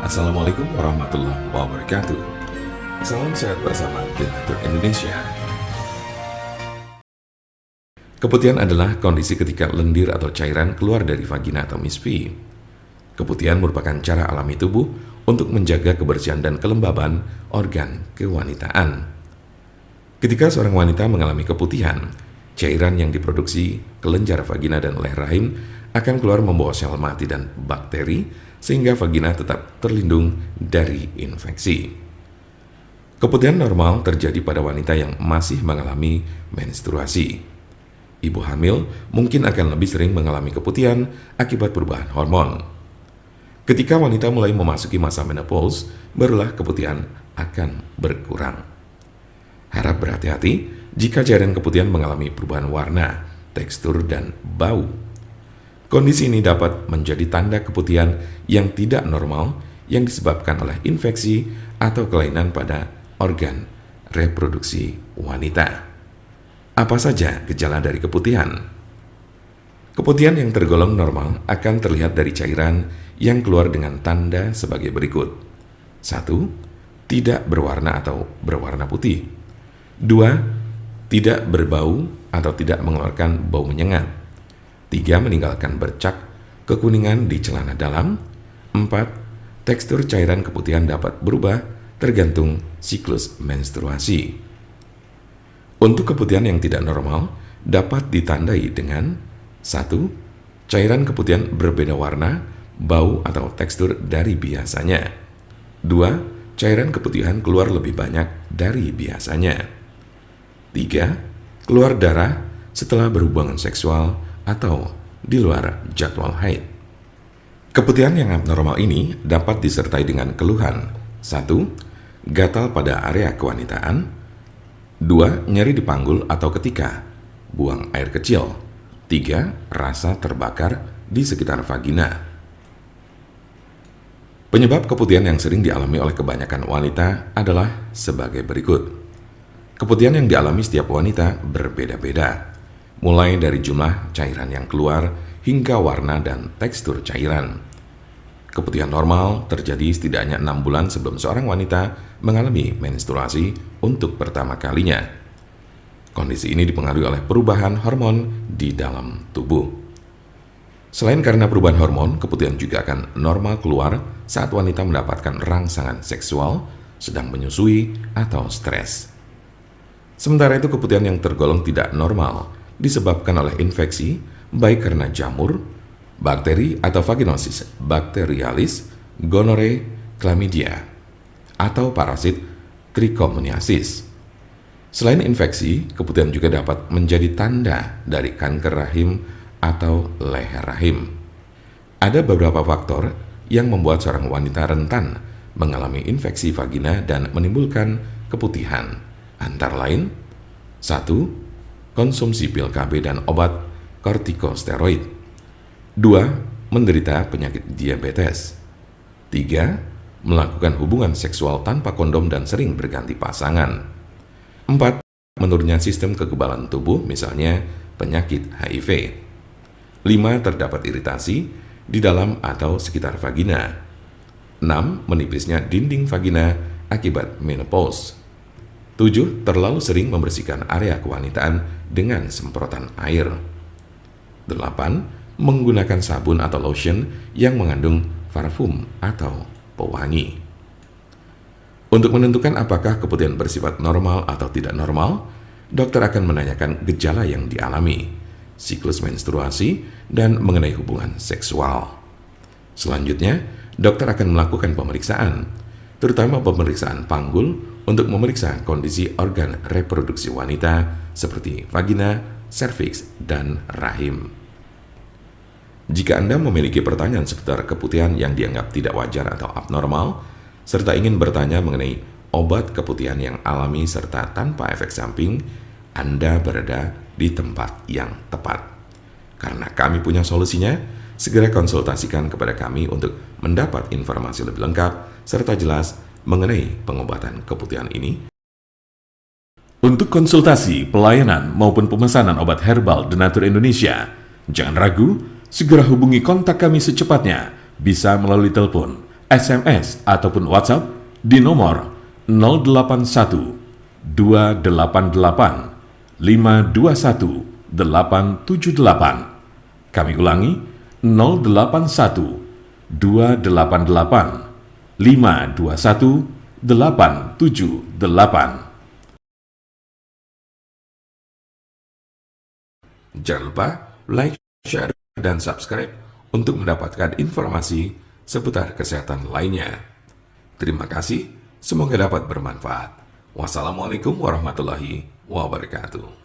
Assalamualaikum warahmatullahi wabarakatuh. Salam sehat bersama Denatur Indonesia. Keputihan adalah kondisi ketika lendir atau cairan keluar dari vagina atau misfi. Keputihan merupakan cara alami tubuh untuk menjaga kebersihan dan kelembaban organ kewanitaan. Ketika seorang wanita mengalami keputihan, cairan yang diproduksi kelenjar vagina dan leher rahim akan keluar membawa sel mati dan bakteri sehingga vagina tetap terlindung dari infeksi. Keputihan normal terjadi pada wanita yang masih mengalami menstruasi. Ibu hamil mungkin akan lebih sering mengalami keputihan akibat perubahan hormon. Ketika wanita mulai memasuki masa menopause, barulah keputihan akan berkurang. Harap berhati-hati jika cairan keputihan mengalami perubahan warna, tekstur, dan bau. Kondisi ini dapat menjadi tanda keputihan yang tidak normal yang disebabkan oleh infeksi atau kelainan pada organ reproduksi wanita. Apa saja gejala dari keputihan? Keputihan yang tergolong normal akan terlihat dari cairan yang keluar dengan tanda sebagai berikut. 1. Tidak berwarna atau berwarna putih. 2. Tidak berbau atau tidak mengeluarkan bau menyengat. 3. Meninggalkan bercak kekuningan di celana dalam. 4. Tekstur cairan keputihan dapat berubah tergantung siklus menstruasi. Untuk keputihan yang tidak normal dapat ditandai dengan 1. Cairan keputihan berbeda warna, bau atau tekstur dari biasanya. 2. Cairan keputihan keluar lebih banyak dari biasanya. 3. Keluar darah setelah berhubungan seksual atau di luar jadwal haid. Keputihan yang abnormal ini dapat disertai dengan keluhan. 1. Gatal pada area kewanitaan. 2. Nyeri di panggul atau ketika buang air kecil. 3. Rasa terbakar di sekitar vagina. Penyebab keputihan yang sering dialami oleh kebanyakan wanita adalah sebagai berikut. Keputihan yang dialami setiap wanita berbeda-beda, mulai dari jumlah cairan yang keluar hingga warna dan tekstur cairan. Keputihan normal terjadi setidaknya 6 bulan sebelum seorang wanita mengalami menstruasi untuk pertama kalinya. Kondisi ini dipengaruhi oleh perubahan hormon di dalam tubuh. Selain karena perubahan hormon, keputihan juga akan normal keluar saat wanita mendapatkan rangsangan seksual, sedang menyusui, atau stres. Sementara itu, keputihan yang tergolong tidak normal disebabkan oleh infeksi, baik karena jamur, bakteri atau vaginosis bacterialis, gonore, chlamydia, atau parasit trichomoniasis. Selain infeksi, keputihan juga dapat menjadi tanda dari kanker rahim atau leher rahim. Ada beberapa faktor yang membuat seorang wanita rentan mengalami infeksi vagina dan menimbulkan keputihan. Antara lain, 1. Konsumsi pil KB dan obat kortikosteroid. 2. Menderita penyakit diabetes. 3. Melakukan hubungan seksual tanpa kondom dan sering berganti pasangan. 4. Menurunnya sistem kekebalan tubuh, misalnya penyakit HIV. 5. Terdapat iritasi di dalam atau sekitar vagina. 6. Menipisnya dinding vagina akibat menopause. 7. Terlalu sering membersihkan area kewanitaan dengan semprotan air. 8. Menggunakan sabun atau lotion yang mengandung parfum atau pewangi. Untuk menentukan apakah keputihan bersifat normal atau tidak normal, dokter akan menanyakan gejala yang dialami, siklus menstruasi, dan mengenai hubungan seksual. Selanjutnya, dokter akan melakukan pemeriksaan, terutama pemeriksaan panggul untuk memeriksa kondisi organ reproduksi wanita seperti vagina, serviks, dan rahim. Jika Anda memiliki pertanyaan seputar keputihan yang dianggap tidak wajar atau abnormal, serta ingin bertanya mengenai obat keputihan yang alami serta tanpa efek samping, Anda berada di tempat yang tepat. Karena kami punya solusinya, segera konsultasikan kepada kami untuk mendapat informasi lebih lengkap serta jelas mengenai pengobatan keputihan ini. Untuk konsultasi, pelayanan, maupun pemesanan obat herbal Denatur Indonesia, jangan ragu, segera hubungi kontak kami secepatnya, bisa melalui telepon SMS ataupun WhatsApp di nomor 081 288 521 878. Kami ulangi, 081 288 521 878. Jangan lupa like, share, dan subscribe untuk mendapatkan informasi seputar kesehatan lainnya. Terima kasih, semoga dapat bermanfaat. Wassalamualaikum warahmatullahi wabarakatuh.